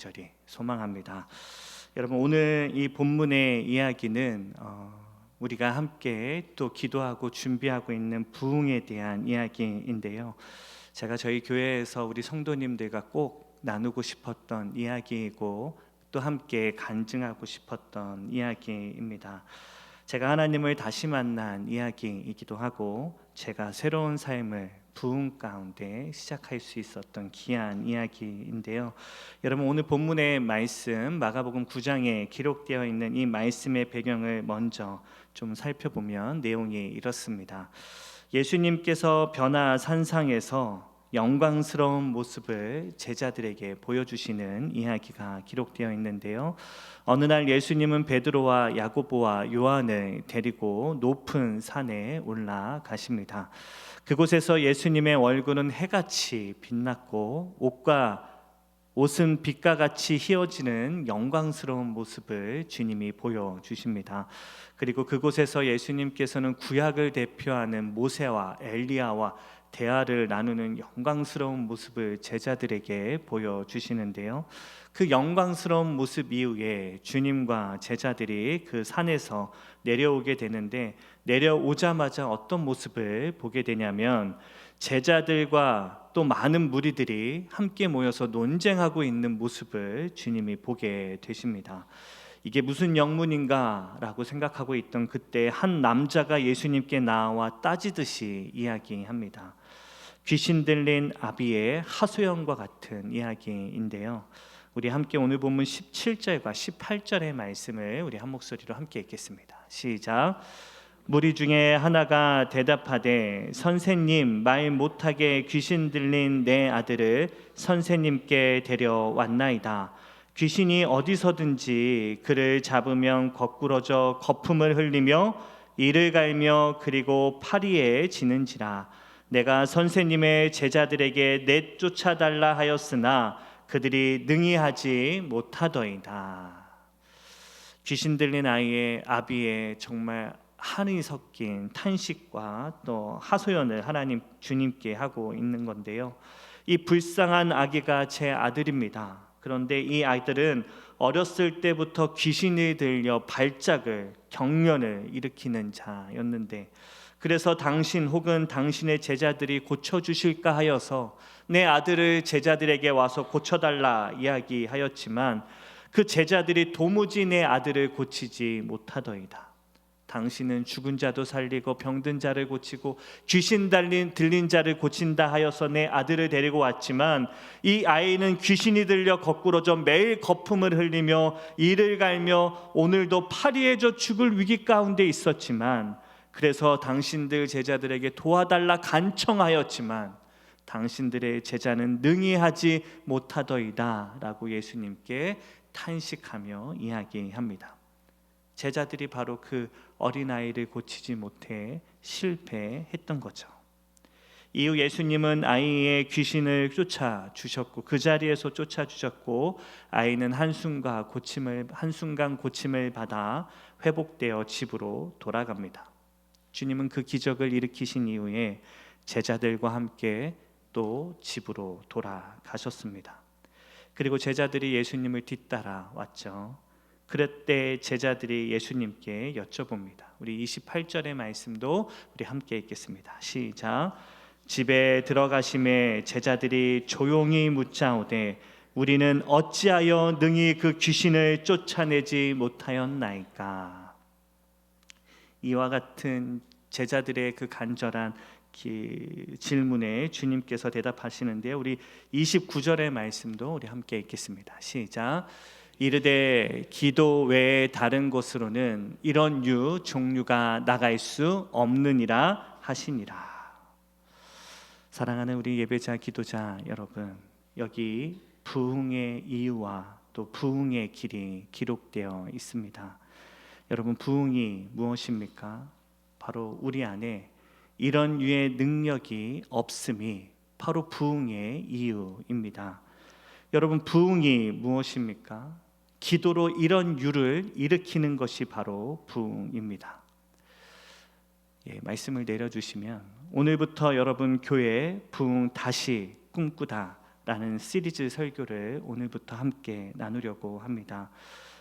절이 소망합니다. 여러분, 오늘 이 본문의 이야기는 우리가 함께 또 기도하고 준비하고 있는 부흥에 대한 이야기인데요. 제가 저희 교회에서 우리 성도님들과 꼭 나누고 싶었던 이야기이고 또 함께 간증하고 싶었던 이야기입니다. 제가 하나님을 다시 만난 이야기이기도 하고 제가 새로운 삶을 부흥 가운데 시작할 수 있었던 귀한 이야기인데요. 여러분, 오늘 본문의 말씀 마가복음 9장에 기록되어 있는 이 말씀의 배경을 먼저 좀 살펴보면 내용이 이렇습니다. 예수님께서 변화 산상에서 영광스러운 모습을 제자들에게 보여주시는 이야기가 기록되어 있는데요. 어느 날 예수님은 베드로와 야고보와 요한을 데리고 높은 산에 올라가십니다. 그곳에서 예수님의 얼굴은 해같이 빛났고 옷은 빛과 같이 휘어지는 영광스러운 모습을 주님이 보여주십니다. 그리고 그곳에서 예수님께서는 구약을 대표하는 모세와 엘리야와 대화를 나누는 영광스러운 모습을 제자들에게 보여주시는데요. 그 영광스러운 모습 이후에 주님과 제자들이 그 산에서 내려오게 되는데, 내려오자마자 어떤 모습을 보게 되냐면 제자들과 또 많은 무리들이 함께 모여서 논쟁하고 있는 모습을 주님이 보게 되십니다. 이게 무슨 영문인가 라고 생각하고 있던 그때 한 남자가 예수님께 나와 따지듯이 이야기합니다. 귀신 들린 아비의 하소연과 같은 이야기인데요. 우리 함께 오늘 본문 17절과 18절의 말씀을 우리 한 목소리로 함께 읽겠습니다. 시작. 무리 중에 하나가 대답하되, 선생님, 말 못하게 귀신 들린 내 아들을 선생님께 데려왔나이다. 귀신이 어디서든지 그를 잡으면 거꾸러져 거품을 흘리며 이를 갈며 그리고 파리에 지는지라. 내가 선생님의 제자들에게 내쫓아달라 하였으나 그들이 능히 하지 못하더이다. 귀신 들린 아이의 아비의 정말 한이 섞인 탄식과 또 하소연을 하나님 주님께 하고 있는 건데요. 이 불쌍한 아기가 제 아들입니다. 그런데 이 아이들은 어렸을 때부터 귀신이 들려 발작을, 경련을 일으키는 자였는데, 그래서 당신 혹은 당신의 제자들이 고쳐주실까 하여서 내 아들을 제자들에게 와서 고쳐달라 이야기하였지만 그 제자들이 도무지 내 아들을 고치지 못하더이다. 당신은 죽은 자도 살리고 병든 자를 고치고 귀신 들린 자를 고친다 하여서 내 아들을 데리고 왔지만 이 아이는 귀신이 들려 거꾸로져 매일 거품을 흘리며 이를 갈며 오늘도 파리에 져 죽을 위기 가운데 있었지만, 그래서 당신들 제자들에게 도와달라 간청하였지만 당신들의 제자는 능히 하지 못하더이다 라고 예수님께 탄식하며 이야기합니다. 제자들이 바로 그 어린아이를 고치지 못해 실패했던 거죠. 이후 예수님은 아이의 귀신을 쫓아주셨고 그 자리에서 쫓아주셨고 아이는 한순간 고침을 받아 회복되어 집으로 돌아갑니다. 주님은 그 기적을 일으키신 이후에 제자들과 함께 또 집으로 돌아가셨습니다. 그리고 제자들이 예수님을 뒤따라 왔죠. 그럴 때 제자들이 예수님께 여쭤봅니다. 우리 28절의 말씀도 우리 함께 읽겠습니다. 시작. 집에 들어가심에 제자들이 조용히 묻자오되 우리는 어찌하여 능히 그 귀신을 쫓아내지 못하였나이까. 이와 같은 제자들의 그 간절한 질문에 주님께서 대답하시는데요. 우리 29절의 말씀도 우리 함께 읽겠습니다. 시작. 이르되 기도 외에 다른 곳으로는 이런 종류가 나갈 수 없느니라 하시니라. 사랑하는 우리 예배자 기도자 여러분, 여기 부흥의 이유와 또 부흥의 길이 기록되어 있습니다. 여러분, 부흥이 무엇입니까? 바로 우리 안에 이런 류의 능력이 없음이 바로 부흥의 이유입니다. 여러분, 부흥이 무엇입니까? 기도로 이런 유를 일으키는 것이 바로 부흥입니다. 말씀을 내려주시면 오늘부터 여러분 교회 부흥 다시 꿈꾸다 라는 시리즈 설교를 오늘부터 함께 나누려고 합니다.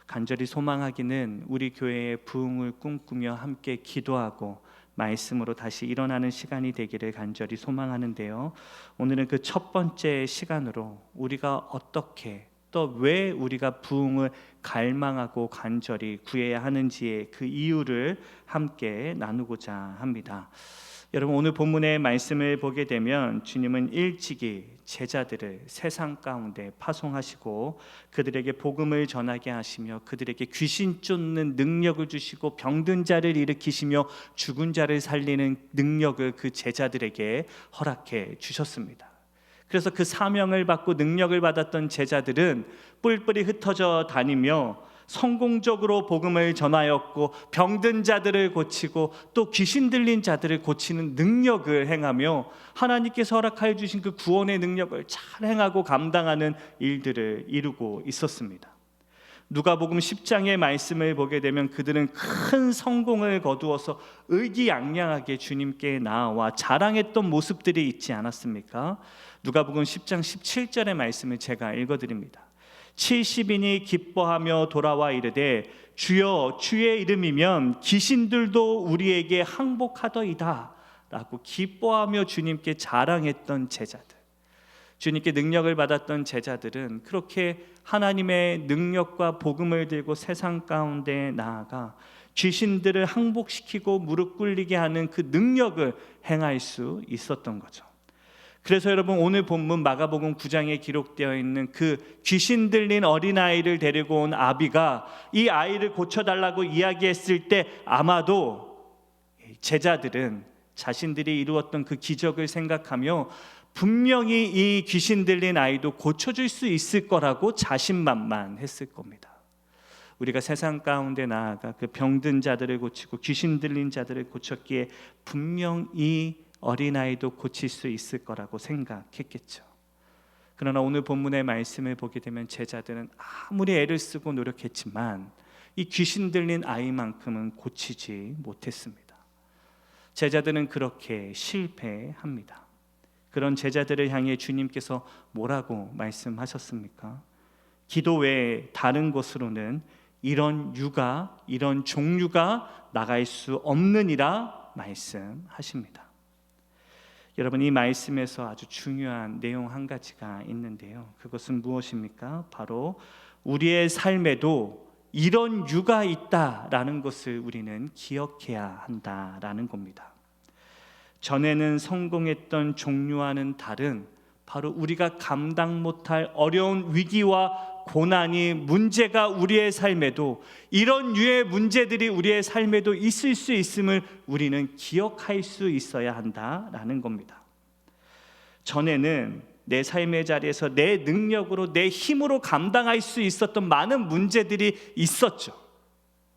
간절히 소망하기는 우리 교회의 부흥을 꿈꾸며 함께 기도하고 말씀으로 다시 일어나는 시간이 되기를 간절히 소망하는데요. 오늘은 그 첫 번째 시간으로 우리가 어떻게 또 왜 우리가 부흥을 갈망하고 간절히 구해야 하는지의 그 이유를 함께 나누고자 합니다. 여러분, 오늘 본문의 말씀을 보게 되면 주님은 일찍이 제자들을 세상 가운데 파송하시고 그들에게 복음을 전하게 하시며 그들에게 귀신 쫓는 능력을 주시고 병든 자를 일으키시며 죽은 자를 살리는 능력을 그 제자들에게 허락해 주셨습니다. 그래서 그 사명을 받고 능력을 받았던 제자들은 뿔뿔이 흩어져 다니며 성공적으로 복음을 전하였고 병든 자들을 고치고 또 귀신 들린 자들을 고치는 능력을 행하며 하나님께서 허락하여 주신 그 구원의 능력을 잘 행하고 감당하는 일들을 이루고 있었습니다. 누가복음 10장의 말씀을 보게 되면 그들은 큰 성공을 거두어서 의기양양하게 주님께 나아와 자랑했던 모습들이 있지 않았습니까? 누가복음 10장 17절의 말씀을 제가 읽어드립니다. 70인이 기뻐하며 돌아와 이르되 주여 주의 이름이면 귀신들도 우리에게 항복하더이다 라고 기뻐하며 주님께 자랑했던 제자들, 주님께 능력을 받았던 제자들은 그렇게 하나님의 능력과 복음을 들고 세상 가운데 나아가 귀신들을 항복시키고 무릎 꿇리게 하는 그 능력을 행할 수 있었던 거죠. 그래서 여러분, 오늘 본문 마가복음 9장에 기록되어 있는 그 귀신 들린 어린아이를 데리고 온 아비가 이 아이를 고쳐달라고 이야기했을 때 아마도 제자들은 자신들이 이루었던 그 기적을 생각하며 분명히 이 귀신 들린 아이도 고쳐줄 수 있을 거라고 자신만만했을 겁니다. 우리가 세상 가운데 나아가 그 병든 자들을 고치고 귀신 들린 자들을 고쳤기에 분명히 어린아이도 고칠 수 있을 거라고 생각했겠죠. 그러나 오늘 본문의 말씀을 보게 되면 제자들은 아무리 애를 쓰고 노력했지만 이 귀신 들린 아이만큼은 고치지 못했습니다. 제자들은 그렇게 실패합니다. 그런 제자들을 향해 주님께서 뭐라고 말씀하셨습니까? 기도 외에 다른 곳으로는 이런 유가, 이런 종류가 나갈 수 없느니라 말씀하십니다. 여러분, 이 말씀에서 아주 중요한 내용 한 가지가 있는데요. 그것은 무엇입니까? 바로 우리의 삶에도 이런 유가 있다라는 것을 우리는 기억해야 한다라는 겁니다. 전에는 성공했던 종류와는 다른 바로 우리가 감당 못할 어려운 위기와 고난이 문제가 우리의 삶에도 이런 유의 문제들이 우리의 삶에도 있을 수 있음을 우리는 기억할 수 있어야 한다라는 겁니다. 전에는 내 삶의 자리에서 내 능력으로 내 힘으로 감당할 수 있었던 많은 문제들이 있었죠.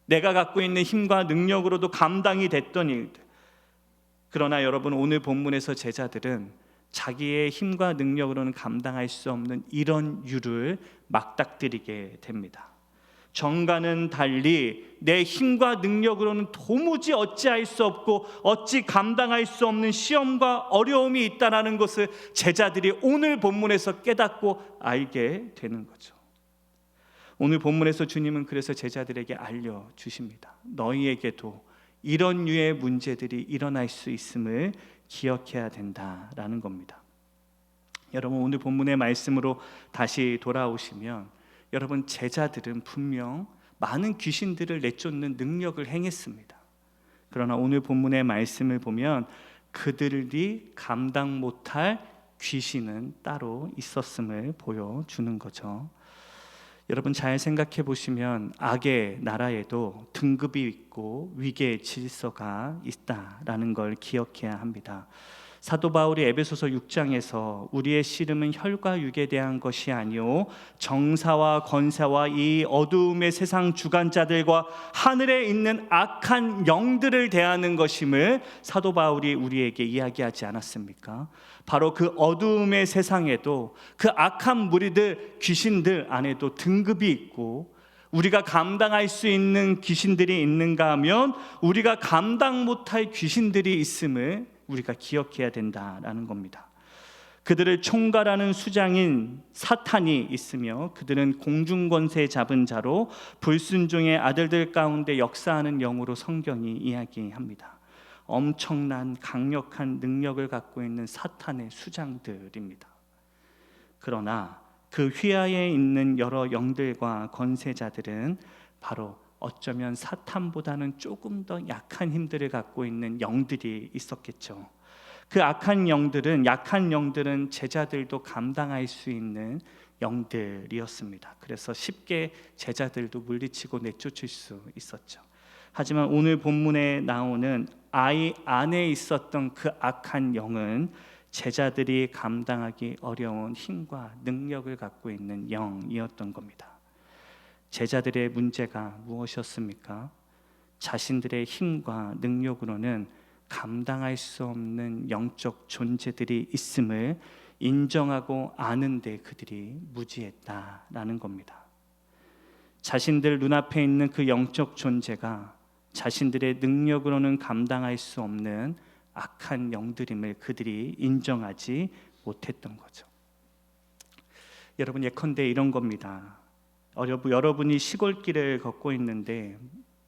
내가 갖고 있는 힘과 능력으로도 감당이 됐던 일들. 그러나 여러분, 오늘 본문에서 제자들은 자기의 힘과 능력으로는 감당할 수 없는 이런 유를 맞닥뜨리게 됩니다. 전과는 달리 내 힘과 능력으로는 도무지 어찌할 수 없고 어찌 감당할 수 없는 시험과 어려움이 있다는 것을 제자들이 오늘 본문에서 깨닫고 알게 되는 거죠. 오늘 본문에서 주님은 그래서 제자들에게 알려주십니다. 너희에게도 이런 류의 문제들이 일어날 수 있음을 기억해야 된다라는 겁니다. 여러분, 오늘 본문의 말씀으로 다시 돌아오시면 여러분, 제자들은 분명 많은 귀신들을 내쫓는 능력을 행했습니다. 그러나 오늘 본문의 말씀을 보면 그들이 감당 못할 귀신은 따로 있었음을 보여주는 거죠. 여러분, 잘 생각해 보시면 악의 나라에도 등급이 있고 위계 질서가 있다라는 걸 기억해야 합니다. 사도 바울이 에베소서 6장에서 우리의 씨름은 혈과 육에 대한 것이 아니오 정사와 권세와 이 어두움의 세상 주관자들과 하늘에 있는 악한 영들을 대하는 것임을 사도 바울이 우리에게 이야기하지 않았습니까? 바로 그 어두움의 세상에도 그 악한 무리들, 귀신들 안에도 등급이 있고 우리가 감당할 수 있는 귀신들이 있는가 하면 우리가 감당 못할 귀신들이 있음을 우리가 기억해야 된다라는 겁니다. 그들을 총괄하는 수장인 사탄이 있으며 그들은 공중권세 잡은 자로 불순종의 아들들 가운데 역사하는 영으로 성경이 이야기합니다. 엄청난 강력한 능력을 갖고 있는 사탄의 수장들입니다. 그러나 그 휘하에 있는 여러 영들과 권세자들은 바로 어쩌면 사탄보다는 조금 더 약한 힘들을 갖고 있는 영들이 있었겠죠. 그 약한 영들은 제자들도 감당할 수 있는 영들이었습니다. 그래서 쉽게 제자들도 물리치고 내쫓을 수 있었죠. 하지만 오늘 본문에 나오는 아이 안에 있었던 그 악한 영은 제자들이 감당하기 어려운 힘과 능력을 갖고 있는 영이었던 겁니다. 제자들의 문제가 무엇이었습니까? 자신들의 힘과 능력으로는 감당할 수 없는 영적 존재들이 있음을 인정하고 아는데 그들이 무지했다라는 겁니다. 자신들 눈앞에 있는 그 영적 존재가 자신들의 능력으로는 감당할 수 없는 악한 영들임을 그들이 인정하지 못했던 거죠. 여러분, 예컨대 이런 겁니다. 여러분이 시골길을 걷고 있는데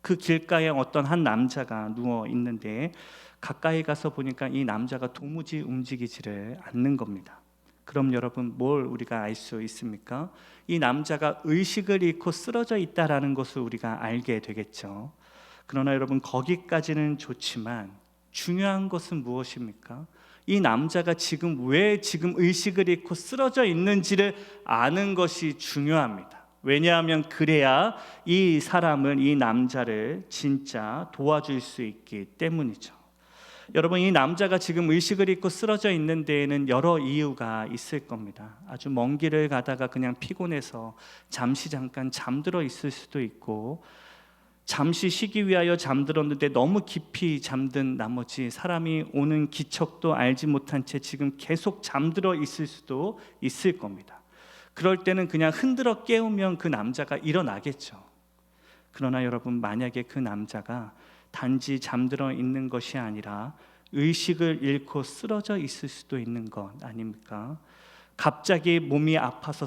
그 길가에 어떤 한 남자가 누워 있는데 가까이 가서 보니까 이 남자가 도무지 움직이지를 않는 겁니다. 그럼 여러분, 뭘 우리가 알 수 있습니까? 이 남자가 의식을 잃고 쓰러져 있다라는 것을 우리가 알게 되겠죠. 그러나 여러분, 거기까지는 좋지만 중요한 것은 무엇입니까? 이 남자가 왜 의식을 잃고 쓰러져 있는지를 아는 것이 중요합니다. 왜냐하면 그래야 이 남자를 진짜 도와줄 수 있기 때문이죠. 여러분, 이 남자가 지금 의식을 잃고 쓰러져 있는 데에는 여러 이유가 있을 겁니다. 아주 먼 길을 가다가 그냥 피곤해서 잠깐 잠들어 있을 수도 있고, 잠시 쉬기 위하여 잠들었는데 너무 깊이 잠든 나머지 사람이 오는 기척도 알지 못한 채 지금 계속 잠들어 있을 수도 있을 겁니다. 그럴 때는 그냥 흔들어 깨우면 그 남자가 일어나겠죠. 그러나 여러분, 만약에 그 남자가 단지 잠들어 있는 것이 아니라 의식을 잃고 쓰러져 있을 수도 있는 것 아닙니까? 갑자기 몸이 아파서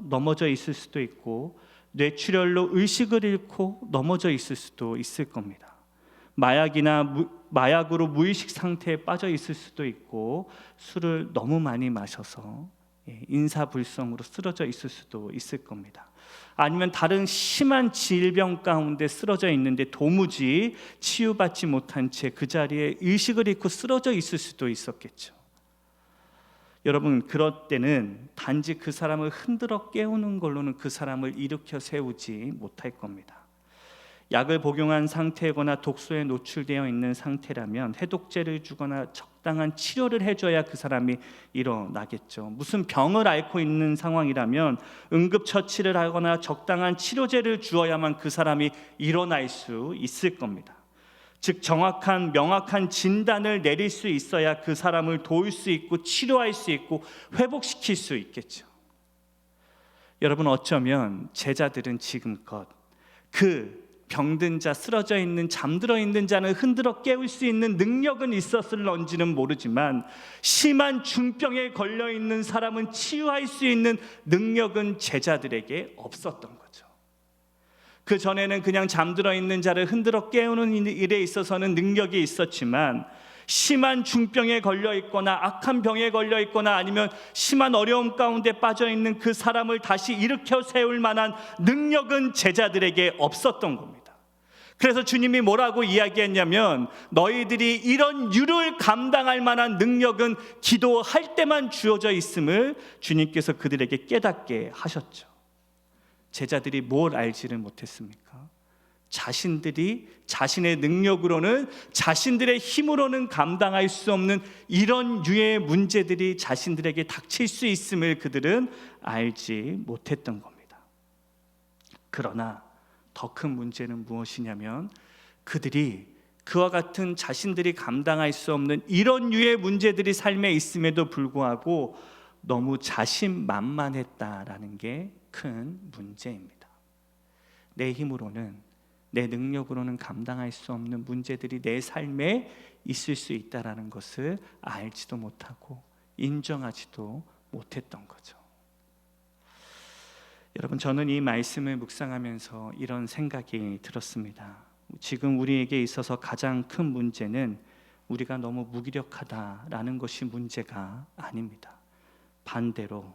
넘어져 있을 수도 있고, 뇌출혈로 의식을 잃고 넘어져 있을 수도 있을 겁니다. 마약으로 무의식 상태에 빠져 있을 수도 있고, 술을 너무 많이 마셔서 인사불성으로 쓰러져 있을 수도 있을 겁니다. 아니면 다른 심한 질병 가운데 쓰러져 있는데 도무지 치유받지 못한 채 그 자리에 의식을 잃고 쓰러져 있을 수도 있었겠죠. 여러분, 그럴 때는 단지 그 사람을 흔들어 깨우는 걸로는 그 사람을 일으켜 세우지 못할 겁니다. 약을 복용한 상태거나 독소에 노출되어 있는 상태라면 해독제를 주거나 적당한 치료를 해줘야 그 사람이 일어나겠죠. 무슨 병을 앓고 있는 상황이라면 응급처치를 하거나 적당한 치료제를 주어야만 그 사람이 일어날 수 있을 겁니다. 즉, 명확한 진단을 내릴 수 있어야 그 사람을 도울 수 있고 치료할 수 있고 회복시킬 수 있겠죠. 여러분, 어쩌면 제자들은 지금껏 그 병든 자, 쓰러져 있는, 잠들어 있는 자는 흔들어 깨울 수 있는 능력은 있었을런지는 모르지만 심한 중병에 걸려 있는 사람은 치유할 수 있는 능력은 제자들에게 없었던 거죠. 그 전에는 그냥 잠들어 있는 자를 흔들어 깨우는 일에 있어서는 능력이 있었지만 심한 중병에 걸려 있거나 악한 병에 걸려 있거나 아니면 심한 어려움 가운데 빠져 있는 그 사람을 다시 일으켜 세울 만한 능력은 제자들에게 없었던 겁니다. 그래서 주님이 뭐라고 이야기했냐면, 너희들이 이런 유를 감당할 만한 능력은 기도할 때만 주어져 있음을 주님께서 그들에게 깨닫게 하셨죠. 제자들이 뭘 알지를 못했습니까? 자신들이 자신의 능력으로는, 자신들의 힘으로는 감당할 수 없는 이런 유의 문제들이 자신들에게 닥칠 수 있음을 그들은 알지 못했던 겁니다. 그러나 더 큰 문제는 무엇이냐면, 그들이 그와 같은 자신들이 감당할 수 없는 이런 유의 문제들이 삶에 있음에도 불구하고 너무 자신만만했다라는 게 큰 문제입니다. 내 힘으로는, 내 능력으로는 감당할 수 없는 문제들이 내 삶에 있을 수 있다라는 것을 알지도 못하고 인정하지도 못했던 거죠. 여러분, 저는 이 말씀을 묵상하면서 이런 생각이 들었습니다. 지금 우리에게 있어서 가장 큰 문제는 우리가 너무 무기력하다라는 것이 문제가 아닙니다. 반대로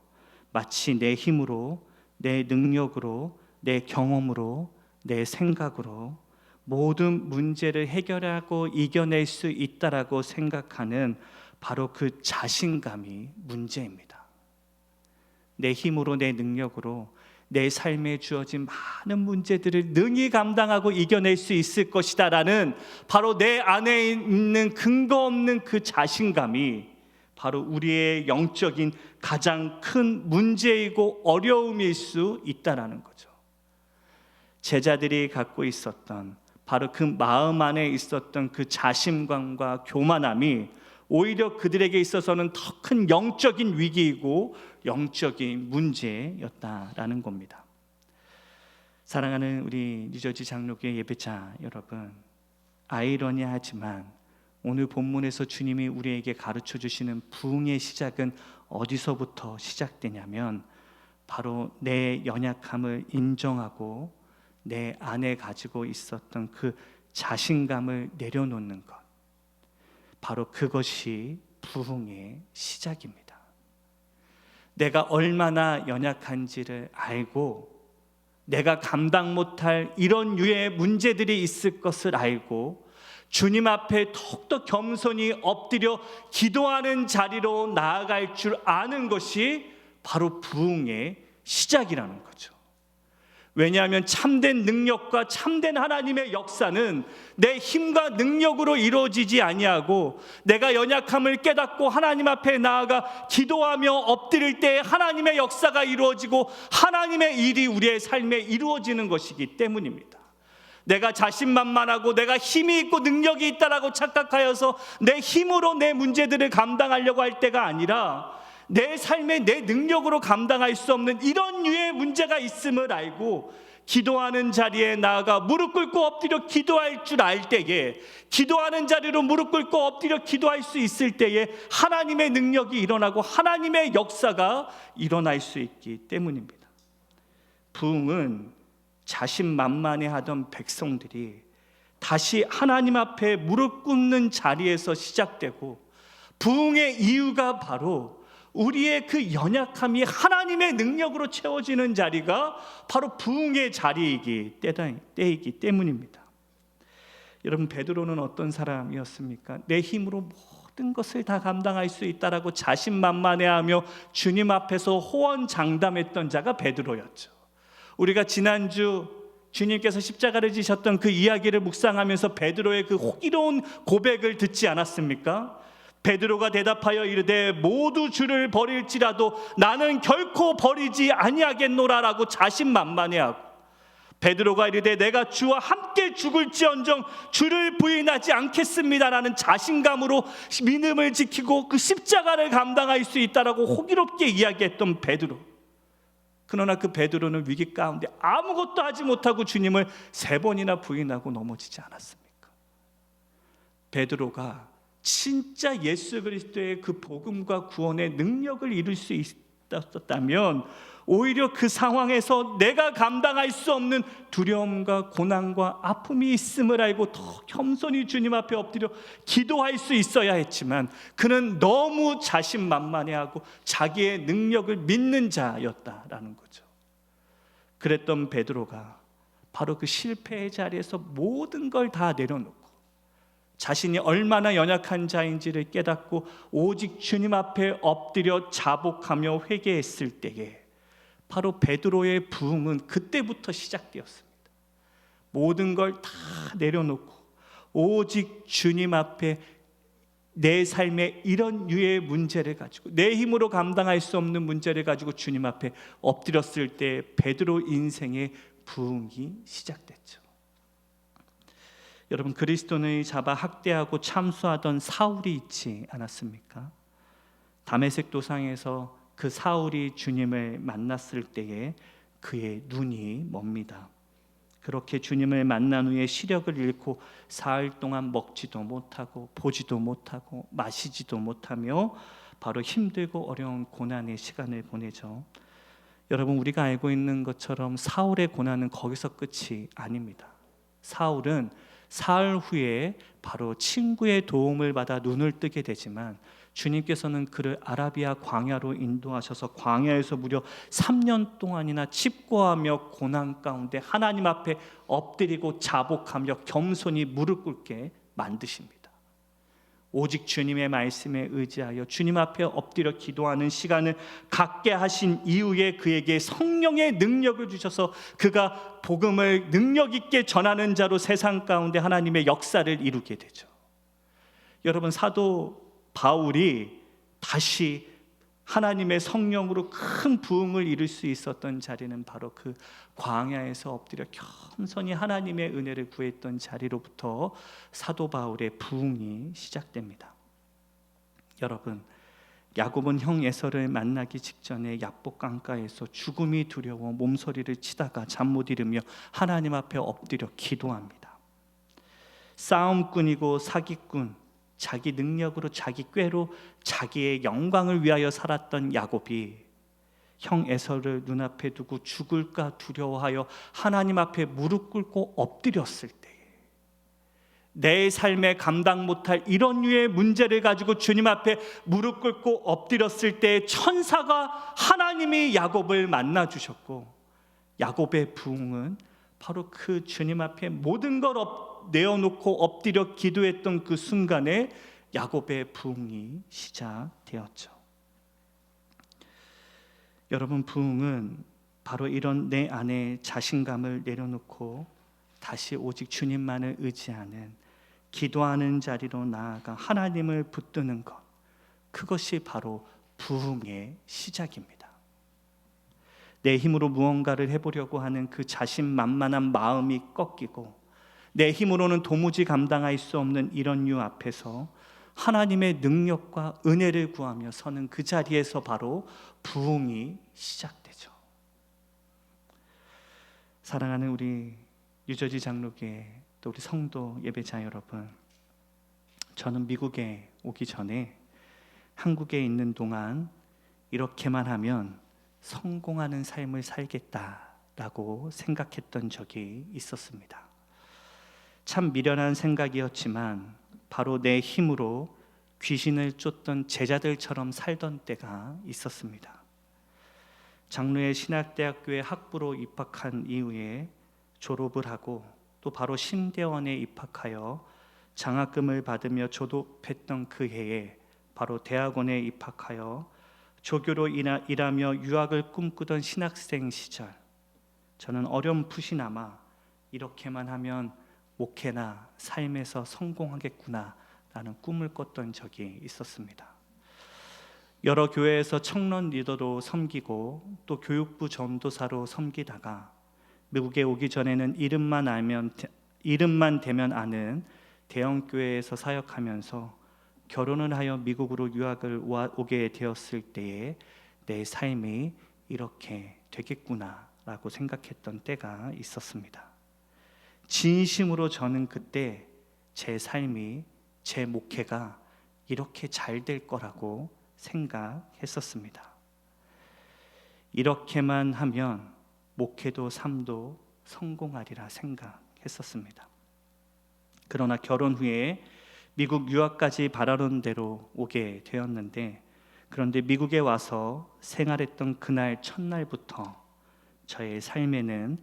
마치 내 힘으로, 내 능력으로, 내 경험으로, 내 생각으로 모든 문제를 해결하고 이겨낼 수 있다라고 생각하는 바로 그 자신감이 문제입니다. 내 힘으로, 내 능력으로 내 삶에 주어진 많은 문제들을 능히 감당하고 이겨낼 수 있을 것이다 라는 바로 내 안에 있는 근거 없는 그 자신감이 바로 우리의 영적인 가장 큰 문제이고 어려움일 수 있다라는 거죠. 제자들이 갖고 있었던 바로 그 마음 안에 있었던 그 자신감과 교만함이 오히려 그들에게 있어서는 더 큰 영적인 위기이고 영적인 문제였다라는 겁니다. 사랑하는 우리 뉴저지 장로교회 예배자 여러분, 아이러니하지만 오늘 본문에서 주님이 우리에게 가르쳐 주시는 부흥의 시작은 어디서부터 시작되냐면 바로 내 연약함을 인정하고 내 안에 가지고 있었던 그 자신감을 내려놓는 것, 바로 그것이 부흥의 시작입니다. 내가 얼마나 연약한지를 알고 내가 감당 못할 이런 유의 문제들이 있을 것을 알고 주님 앞에 더욱더 겸손히 엎드려 기도하는 자리로 나아갈 줄 아는 것이 바로 부흥의 시작이라는 거죠. 왜냐하면 참된 능력과 참된 하나님의 역사는 내 힘과 능력으로 이루어지지 아니하고 내가 연약함을 깨닫고 하나님 앞에 나아가 기도하며 엎드릴 때 하나님의 역사가 이루어지고 하나님의 일이 우리의 삶에 이루어지는 것이기 때문입니다. 내가 자신만만하고 내가 힘이 있고 능력이 있다라고 착각하여서 내 힘으로 내 문제들을 감당하려고 할 때가 아니라 내 삶에 내 능력으로 감당할 수 없는 이런 류의 문제가 있음을 알고 기도하는 자리에 나아가 무릎 꿇고 엎드려 기도할 줄 알 때에, 기도하는 자리로 무릎 꿇고 엎드려 기도할 수 있을 때에 하나님의 능력이 일어나고 하나님의 역사가 일어날 수 있기 때문입니다. 부흥은 자신만만해하던 백성들이 다시 하나님 앞에 무릎 꿇는 자리에서 시작되고, 부흥의 이유가 바로 우리의 그 연약함이 하나님의 능력으로 채워지는 자리가 바로 부흥의 자리이기 때이기 때문입니다. 여러분, 베드로는 어떤 사람이었습니까? 내 힘으로 모든 것을 다 감당할 수 있다라고 자신만만해하며 주님 앞에서 호언장담했던 자가 베드로였죠. 우리가 지난주 주님께서 십자가를 지셨던 그 이야기를 묵상하면서 베드로의 그 호기로운 고백을 듣지 않았습니까? 베드로가 대답하여 이르되 모두 주를 버릴지라도 나는 결코 버리지 아니하겠노라라고 자신만만해하고, 베드로가 이르되 내가 주와 함께 죽을지언정 주를 부인하지 않겠습니다라는 자신감으로 믿음을 지키고 그 십자가를 감당할 수 있다라고 호기롭게 이야기했던 베드로. 그러나 그 베드로는 위기 가운데 아무것도 하지 못하고 주님을 3번이나 부인하고 넘어지지 않았습니까? 베드로가 진짜 예수 그리스도의 그 복음과 구원의 능력을 이룰 수 있었다면 오히려 그 상황에서 내가 감당할 수 없는 두려움과 고난과 아픔이 있음을 알고 더 겸손히 주님 앞에 엎드려 기도할 수 있어야 했지만 그는 너무 자신만만해하고 자기의 능력을 믿는 자였다라는 거죠. 그랬던 베드로가 바로 그 실패의 자리에서 모든 걸 다 내려놓고 자신이 얼마나 연약한 자인지를 깨닫고 오직 주님 앞에 엎드려 자복하며 회개했을 때에 바로 베드로의 부흥은 그때부터 시작되었습니다. 모든 걸 다 내려놓고 오직 주님 앞에 내 삶의 이런 유의 문제를 가지고 내 힘으로 감당할 수 없는 문제를 가지고 주님 앞에 엎드렸을 때 베드로 인생의 부흥이 시작됐죠. 여러분, 그리스도인을 잡아 학대하고 참수하던 사울이 있지 않았습니까? 다메섹 도상에서 그 사울이 주님을 만났을 때에 그의 눈이 멉니다. 그렇게 주님을 만난 후에 시력을 잃고 사흘 동안 먹지도 못하고 보지도 못하고 마시지도 못하며 바로 힘들고 어려운 고난의 시간을 보내죠. 여러분, 우리가 알고 있는 것처럼 사울의 고난은 거기서 끝이 아닙니다. 사울은 사흘 후에 바로 친구의 도움을 받아 눈을 뜨게 되지만 주님께서는 그를 아라비아 광야로 인도하셔서 광야에서 무려 3년 동안이나 칩고하며 고난 가운데 하나님 앞에 엎드리고 자복하며 겸손히 무릎 꿇게 만드십니다. 오직 주님의 말씀에 의지하여 주님 앞에 엎드려 기도하는 시간을 갖게 하신 이후에 그에게 성령의 능력을 주셔서 그가 복음을 능력 있게 전하는 자로 세상 가운데 하나님의 역사를 이루게 되죠. 여러분, 사도 바울이 다시 하나님의 성령으로 큰 부흥을 이룰 수 있었던 자리는 바로 그 광야에서 엎드려 겸손히 하나님의 은혜를 구했던 자리로부터 사도 바울의 부흥이 시작됩니다. 여러분, 야곱은 형 에서를 만나기 직전에 야복 강가에서 죽음이 두려워 몸서리를 치다가 잠 못 이루며 하나님 앞에 엎드려 기도합니다. 싸움꾼이고 사기꾼, 자기 능력으로 자기 꾀로 자기의 영광을 위하여 살았던 야곱이 형 에서를 눈앞에 두고 죽을까 두려워하여 하나님 앞에 무릎 꿇고 엎드렸을 때에 내 삶에 감당 못할 이런 류의 문제를 가지고 주님 앞에 무릎 꿇고 엎드렸을 때 천사가 하나님이 야곱을 만나 주셨고, 야곱의 부흥은 바로 그 주님 앞에 모든 걸 내어놓고 엎드려 기도했던 그 순간에 야곱의 부흥이 시작되었죠. 여러분, 부흥은 바로 이런 내 안에 자신감을 내려놓고 다시 오직 주님만을 의지하는 기도하는 자리로 나아가 하나님을 붙드는 것, 그것이 바로 부흥의 시작입니다. 내 힘으로 무언가를 해보려고 하는 그 자신만만한 마음이 꺾이고 내 힘으로는 도무지 감당할 수 없는 이런 유 앞에서 하나님의 능력과 은혜를 구하며 서는 그 자리에서 바로 부흥이 시작되죠. 사랑하는 우리 유저지 장로교회 또 우리 성도 예배자 여러분, 저는 미국에 오기 전에 한국에 있는 동안 이렇게만 하면 성공하는 삶을 살겠다라고 생각했던 적이 있었습니다. 참 미련한 생각이었지만 바로 내 힘으로 귀신을 쫓던 제자들처럼 살던 때가 있었습니다. 장로의 신학대학교에 학부로 입학한 이후에 졸업을 하고 또 바로 신대원에 입학하여 장학금을 받으며 졸업했던 그 해에 바로 대학원에 입학하여 조교로 일하며 유학을 꿈꾸던 신학생 시절, 저는 어렴풋이 남아 이렇게만 하면 목회나 삶에서 성공하겠구나 라는 꿈을 꿨던 적이 있었습니다. 여러 교회에서 청년 리더로 섬기고 또 교육부 전도사로 섬기다가 미국에 오기 전에는 이름만 대면 아는 대형 교회에서 사역하면서 결혼을 하여 미국으로 유학을 오게 되었을 때에 내 삶이 이렇게 되겠구나라고 생각했던 때가 있었습니다. 진심으로 저는 그때 제 삶이, 제 목회가 이렇게 잘 될 거라고 생각했었습니다. 이렇게만 하면 목회도 삶도 성공하리라 생각했었습니다. 그러나 결혼 후에 미국 유학까지 바라던 대로 오게 되었는데, 그런데 미국에 와서 생활했던 그날 첫날부터 저의 삶에는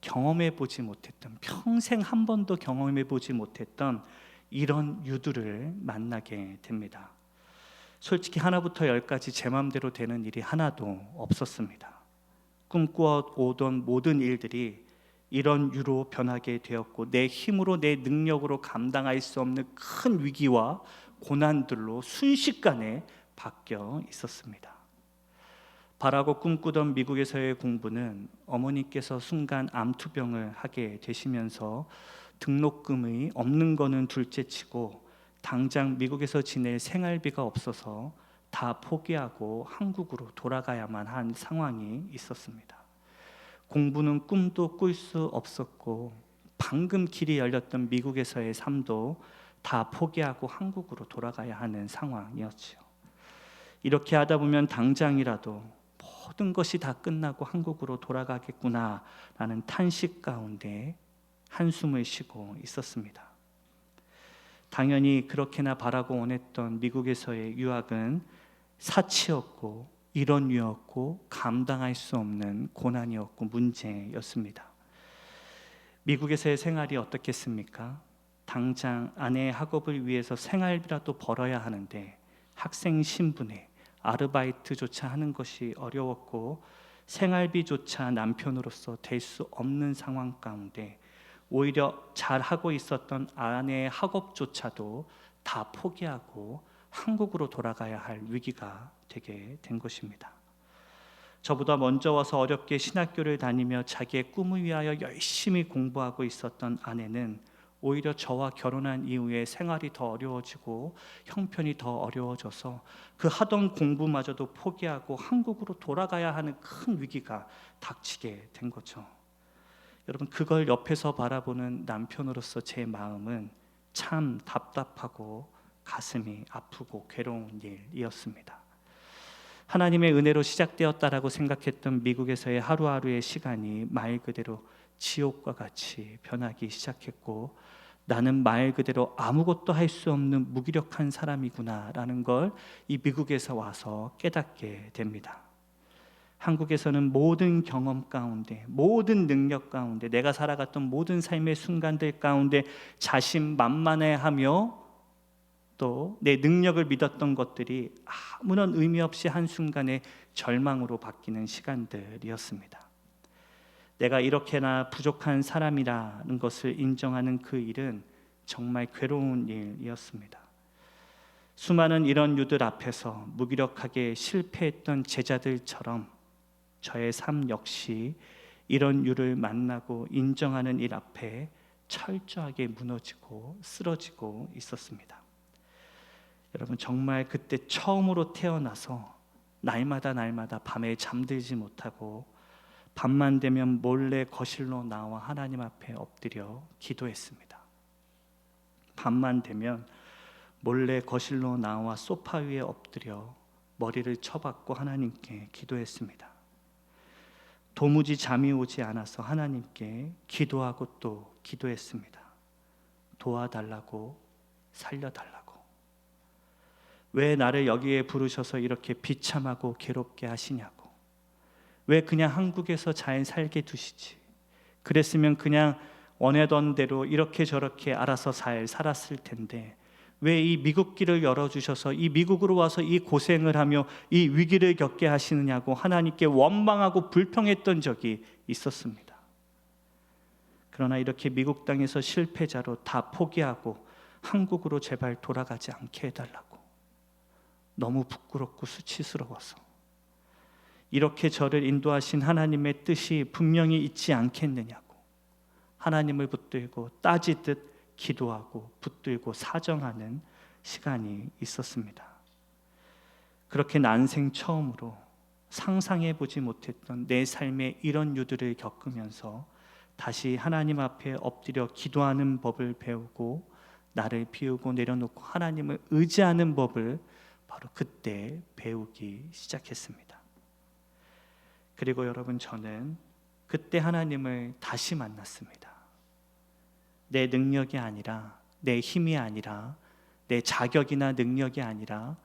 경험해보지 못했던, 평생 한 번도 경험해보지 못했던 이런 유두를 만나게 됩니다. 솔직히 하나부터 열까지 제 마음대로 되는 일이 하나도 없었습니다. 꿈꾸어 오던 모든 일들이 이런 유로 변하게 되었고 내 힘으로 내 능력으로 감당할 수 없는 큰 위기와 고난들로 순식간에 바뀌어 있었습니다. 바라고 꿈꾸던 미국에서의 공부는 어머니께서 순간 암투병을 하게 되시면서 등록금이 없는 거는 둘째치고 당장 미국에서 지낼 생활비가 없어서 다 포기하고 한국으로 돌아가야만 한 상황이 있었습니다. 공부는 꿈도 꿀 수 없었고 방금 길이 열렸던 미국에서의 삶도 다 포기하고 한국으로 돌아가야 하는 상황이었죠. 이렇게 하다 보면 당장이라도 모든 것이 다 끝나고 한국으로 돌아가겠구나라는 탄식 가운데 한숨을 쉬고 있었습니다. 당연히 그렇게나 바라고 원했던 미국에서의 유학은 사치였고 일원유였고 감당할 수 없는 고난이었고 문제였습니다. 미국에서의 생활이 어떻겠습니까? 당장 아내의 학업을 위해서 생활비라도 벌어야 하는데 학생 신분에 아르바이트조차 하는 것이 어려웠고 생활비조차 남편으로서 될 수 없는 상황 가운데 오히려 잘하고 있었던 아내의 학업조차도 다 포기하고 한국으로 돌아가야 할 위기가 되게 된 것입니다. 저보다 먼저 와서 어렵게 신학교를 다니며 자기의 꿈을 위하여 열심히 공부하고 있었던 아내는 오히려 저와 결혼한 이후에 생활이 더 어려워지고 형편이 더 어려워져서 그 하던 공부마저도 포기하고 한국으로 돌아가야 하는 큰 위기가 닥치게 된 거죠. 여러분, 그걸 옆에서 바라보는 남편으로서 제 마음은 참 답답하고 가슴이 아프고 괴로운 일이었습니다. 하나님의 은혜로 시작되었다라고 생각했던 미국에서의 하루하루의 시간이 말 그대로 지옥과 같이 변하기 시작했고, 나는 말 그대로 아무것도 할 수 없는 무기력한 사람이구나라는 걸 이 미국에서 와서 깨닫게 됩니다. 한국에서는 모든 경험 가운데, 모든 능력 가운데, 내가 살아갔던 모든 삶의 순간들 가운데 자신만만해하며 또 내 능력을 믿었던 것들이 아무런 의미 없이 한순간에 절망으로 바뀌는 시간들이었습니다. 내가 이렇게나 부족한 사람이라는 것을 인정하는 그 일은 정말 괴로운 일이었습니다. 수많은 이런 유들 앞에서 무기력하게 실패했던 제자들처럼 저의 삶 역시 이런 유를 만나고 인정하는 일 앞에 철저하게 무너지고 쓰러지고 있었습니다. 여러분, 정말 그때 처음으로 태어나서 날마다 밤에 잠들지 못하고 밤만 되면 몰래 거실로 나와 하나님 앞에 엎드려 기도했습니다. 밤만 되면 몰래 거실로 나와 소파 위에 엎드려 머리를 쳐박고 하나님께 기도했습니다. 도무지 잠이 오지 않아서 하나님께 기도하고 또 기도했습니다. 도와달라고, 살려달라고. 왜 나를 여기에 부르셔서 이렇게 비참하고 괴롭게 하시냐고. 왜 그냥 한국에서 잘 살게 두시지. 그랬으면 그냥 원하던 대로 이렇게 저렇게 알아서 잘 살았을 텐데 왜 이 미국 길을 열어주셔서 이 미국으로 와서 이 고생을 하며 이 위기를 겪게 하시느냐고 하나님께 원망하고 불평했던 적이 있었습니다. 그러나 이렇게 미국 땅에서 실패자로 다 포기하고 한국으로 제발 돌아가지 않게 해달라고, 너무 부끄럽고 수치스러워서, 이렇게 저를 인도하신 하나님의 뜻이 분명히 있지 않겠느냐고 하나님을 붙들고 따지듯 기도하고 붙들고 사정하는 시간이 있었습니다. 그렇게 난생 처음으로 상상해보지 못했던 내 삶의 이런 유들을 겪으면서 다시 하나님 앞에 엎드려 기도하는 법을 배우고 나를 비우고 내려놓고 하나님을 의지하는 법을 바로 그때 배우기 시작했습니다. 그리고 여러분, 저는 그때 하나님을 다시 만났습니다. 내 능력이 아니라, 내 힘이 아니라, 내 자격이나 능력이 아니라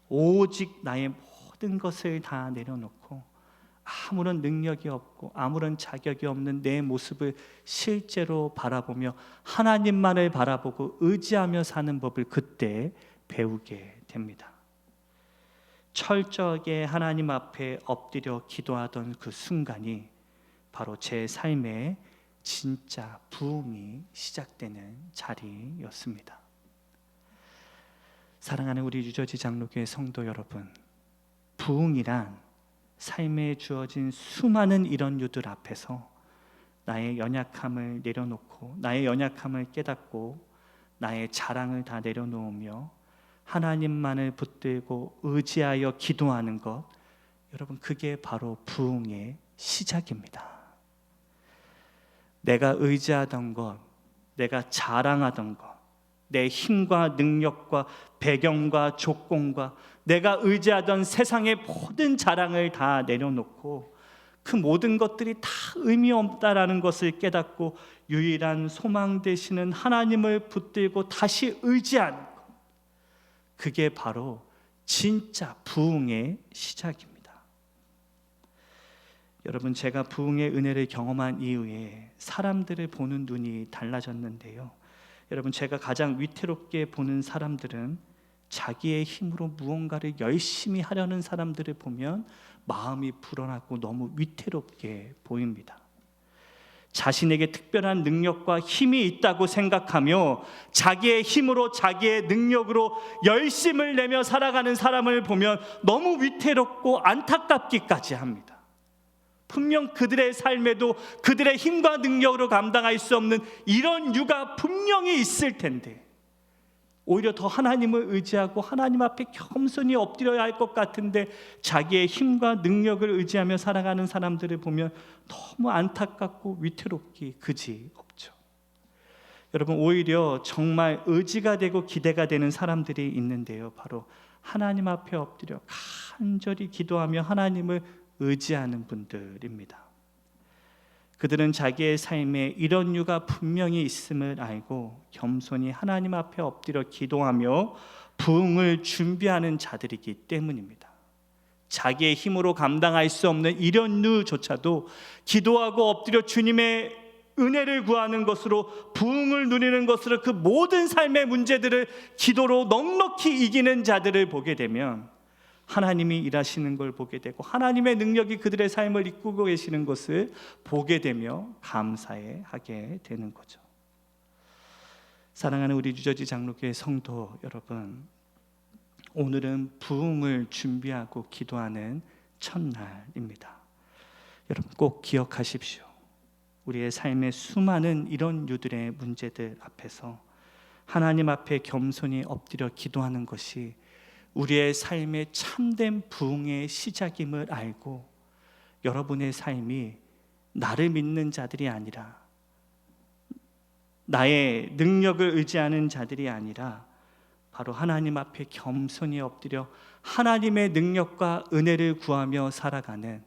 오직 나의 모든 것을 다 내려놓고 아무런 능력이 없고 아무런 자격이 없는 내 모습을 실제로 바라보며 하나님만을 바라보고 의지하며 사는 법을 그때 배우게 됩니다. 철저하게 하나님 앞에 엎드려 기도하던 그 순간이 바로 제 삶의 진짜 부흥이 시작되는 자리였습니다. 사랑하는 우리 유저지 장로교회 성도 여러분, 부흥이란 삶에 주어진 수많은 이런 유들 앞에서 나의 연약함을 내려놓고 나의 연약함을 깨닫고 나의 자랑을 다 내려놓으며 하나님만을 붙들고 의지하여 기도하는 것, 여러분, 그게 바로 부흥의 시작입니다. 내가 의지하던 것, 내가 자랑하던 것, 내 힘과 능력과 배경과 조건과 내가 의지하던 세상의 모든 자랑을 다 내려놓고 그 모든 것들이 다 의미 없다라는 것을 깨닫고 유일한 소망 되시는 하나님을 붙들고 다시 의지하는 것, 그게 바로 진짜 부흥의 시작입니다. 여러분, 제가 부흥의 은혜를 경험한 이후에 사람들을 보는 눈이 달라졌는데요. 여러분, 제가 가장 위태롭게 보는 사람들은 자기의 힘으로 무언가를 열심히 하려는 사람들을 보면 마음이 불안하고 너무 위태롭게 보입니다. 자신에게 특별한 능력과 힘이 있다고 생각하며 자기의 힘으로 자기의 능력으로 열심을 내며 살아가는 사람을 보면 너무 위태롭고 안타깝기까지 합니다. 분명 그들의 삶에도 그들의 힘과 능력으로 감당할 수 없는 이런 유가 분명히 있을 텐데 오히려 더 하나님을 의지하고 하나님 앞에 겸손히 엎드려야 할 것 같은데 자기의 힘과 능력을 의지하며 살아가는 사람들을 보면 너무 안타깝고 위태롭기 그지 없죠. 여러분, 오히려 정말 의지가 되고 기대가 되는 사람들이 있는데요, 바로 하나님 앞에 엎드려 간절히 기도하며 하나님을 의지하는 분들입니다. 그들은 자기의 삶에 이런 유가 분명히 있음을 알고 겸손히 하나님 앞에 엎드려 기도하며 부흥을 준비하는 자들이기 때문입니다. 자기의 힘으로 감당할 수 없는 이런 유조차도 기도하고 엎드려 주님의 은혜를 구하는 것으로 부흥을 누리는 것으로 그 모든 삶의 문제들을 기도로 넉넉히 이기는 자들을 보게 되면 하나님이 일하시는 걸 보게 되고 하나님의 능력이 그들의 삶을 이끌고 계시는 것을 보게 되며 감사하게 되는 거죠. 사랑하는 우리 유저지 장로교회 성도 여러분, 오늘은 부흥을 준비하고 기도하는 첫날입니다. 여러분, 꼭 기억하십시오. 우리의 삶의 수많은 이런 유들의 문제들 앞에서 하나님 앞에 겸손히 엎드려 기도하는 것이 우리의 삶의 참된 부흥의 시작임을 알고 여러분의 삶이 나를 믿는 자들이 아니라 나의 능력을 의지하는 자들이 아니라 바로 하나님 앞에 겸손히 엎드려 하나님의 능력과 은혜를 구하며 살아가는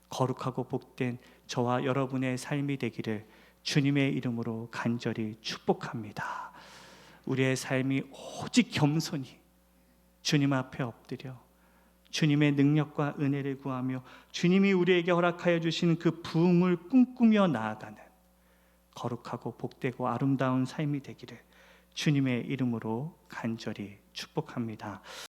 거룩하고 복된 저와 여러분의 삶이 되기를 주님의 이름으로 간절히 축복합니다. 우리의 삶이 오직 겸손히 주님 앞에 엎드려 주님의 능력과 은혜를 구하며 주님이 우리에게 허락하여 주시는 그 부흥을 꿈꾸며 나아가는 거룩하고 복되고 아름다운 삶이 되기를 주님의 이름으로 간절히 축복합니다.